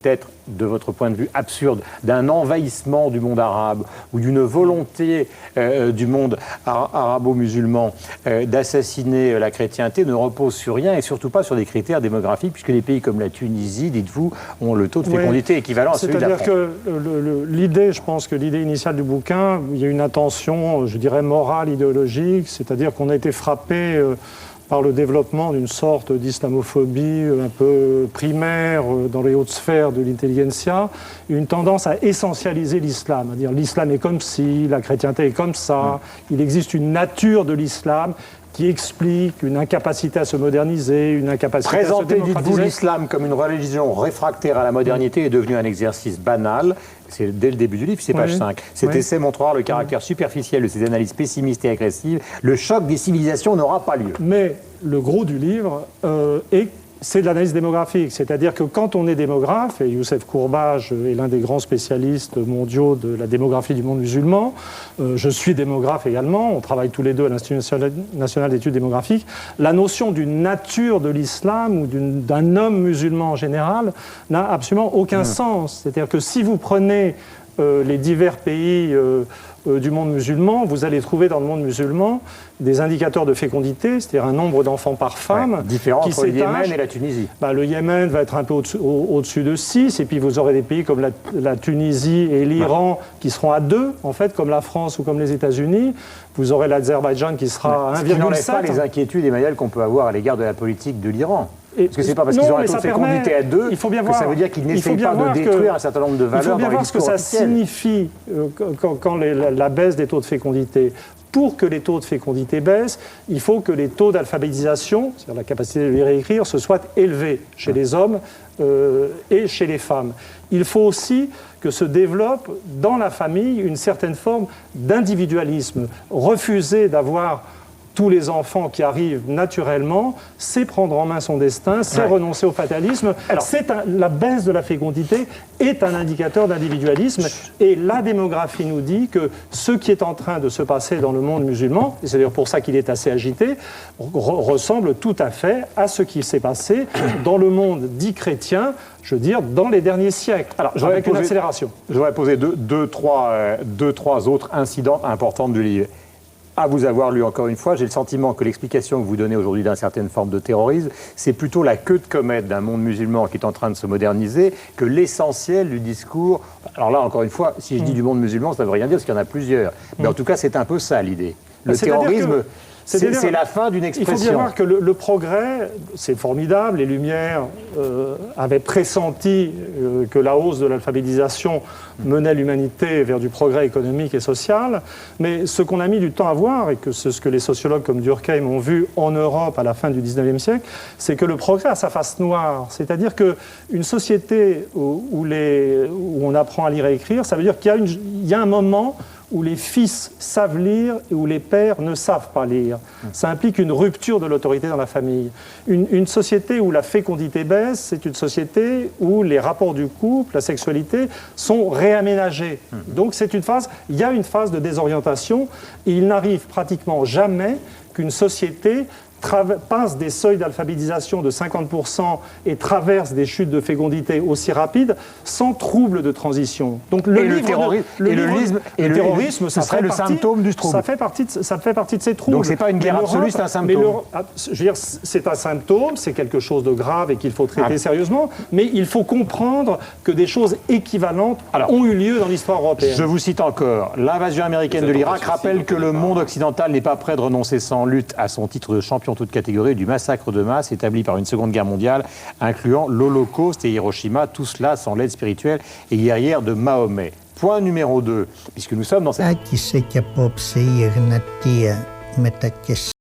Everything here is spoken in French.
peut-être, de votre point de vue, absurde, d'un envahissement du monde arabe ou d'une volonté du monde arabo-musulman d'assassiner la chrétienté ne repose sur rien et surtout pas sur des critères démographiques, puisque les pays comme la Tunisie, dites-vous, ont le taux de fécondité équivalent à celui de la France. C'est-à-dire que l'idée, je pense que l'idée initiale du bouquin, il y a une intention, je dirais, morale, idéologique, c'est-à-dire qu'on a été frappé par le développement d'une sorte d'islamophobie un peu primaire dans les hautes sphères de l'intelligentsia, une tendance à essentialiser l'islam, à dire l'islam est comme ci, la chrétienté est comme ça, il existe une nature de l'islam qui explique une incapacité à se moderniser, une incapacité à se démocratiser. Dites-vous, l'islam comme une religion réfractaire à la modernité est devenu un exercice banal. C'est dès le début du livre, c'est page 5. Cet essai montrera le caractère superficiel de ces analyses pessimistes et agressives. Le choc des civilisations n'aura pas lieu. Mais le gros du livre c'est de l'analyse démographique. C'est-à-dire que quand on est démographe, et Youssef Courbage est l'un des grands spécialistes mondiaux de la démographie du monde musulman, je suis démographe également, on travaille tous les deux à l'Institut national d'études démographiques, la notion d'une nature de l'islam ou d'un homme musulman en général n'a absolument aucun sens. C'est-à-dire que si vous prenez les divers pays du monde musulman, vous allez trouver dans le monde musulman des indicateurs de fécondité, c'est-à-dire un nombre d'enfants par femme. Différent entre le Yémen et la Tunisie. Le Yémen va être un peu au-dessus de 6, et puis vous aurez des pays comme la Tunisie et l'Iran qui seront à 2, en fait, comme la France ou comme les États-Unis. Vous aurez l'Azerbaïdjan qui sera à 1,7. Ce qui n'enlève pas les inquiétudes, Emmanuel, qu'on peut avoir à l'égard de la politique de l'Iran. Parce que c'est pas parce qu'ils ont un taux de fécondité à 2 que ça veut dire qu'ils n'essayent pas de détruire un certain nombre de valeurs. Il faut bien voir ce que ça signifie quand la baisse des taux de fécondité. Pour que les taux de fécondité baissent, il faut que les taux d'alphabétisation, c'est-à-dire la capacité de lire et écrire, se soient élevés chez les hommes et chez les femmes. Il faut aussi que se développe dans la famille une certaine forme d'individualisme. Refuser d'avoir tous les enfants qui arrivent naturellement, c'est prendre en main son destin, c'est renoncer au fatalisme. La baisse de la fécondité est un indicateur d'individualisme. Et la démographie nous dit que ce qui est en train de se passer dans le monde musulman, et c'est d'ailleurs pour ça qu'il est assez agité, ressemble tout à fait à ce qui s'est passé dans le monde dit chrétien, je veux dire, dans les derniers siècles, avec une accélération. Je voudrais poser deux, trois autres incidents importants du livre. À vous avoir lu encore une fois, j'ai le sentiment que l'explication que vous donnez aujourd'hui d'une certaine forme de terrorisme, c'est plutôt la queue de comète d'un monde musulman qui est en train de se moderniser que l'essentiel du discours. Alors là, encore une fois, si je dis du monde musulman, ça ne veut rien dire parce qu'il y en a plusieurs. Mais en tout cas, c'est un peu ça l'idée. Le terrorisme, c'est la fin d'une expression. Il faut bien voir que le progrès, c'est formidable. Les Lumières avaient pressenti que la hausse de l'alphabétisation menait l'humanité vers du progrès économique et social. Mais ce qu'on a mis du temps à voir, et que c'est ce que les sociologues comme Durkheim ont vu en Europe à la fin du 19e siècle, c'est que le progrès a sa face noire. C'est-à-dire qu'une société où on apprend à lire et écrire, ça veut dire qu'il y a un moment où les fils savent lire et où les pères ne savent pas lire. Ça implique une rupture de l'autorité dans la famille. Une société où la fécondité baisse, c'est une société où les rapports du couple, la sexualité, sont réaménagés. Donc il y a une phase de désorientation et il n'arrive pratiquement jamais qu'une société passe des seuils d'alphabétisation de 50% et traverse des chutes de fécondité aussi rapides sans trouble de transition. Donc le terrorisme, ça serait le symptôme du trouble. Ça fait partie de ces troubles. Donc c'est pas une guerre absolue, c'est un symptôme. Je veux dire, c'est un symptôme, c'est quelque chose de grave et qu'il faut traiter sérieusement, mais il faut comprendre que des choses équivalentes ont eu lieu dans l'histoire européenne. Je vous cite encore, l'invasion américaine de l'Irak rappelle que le monde occidental n'est pas prêt de renoncer sans lutte à son titre de champion toute catégorie du massacre de masse établi par une Seconde Guerre mondiale, incluant l'Holocauste et Hiroshima, tout cela sans l'aide spirituelle et guerrière de Mahomet. Point numéro 2, puisque nous sommes dans cette...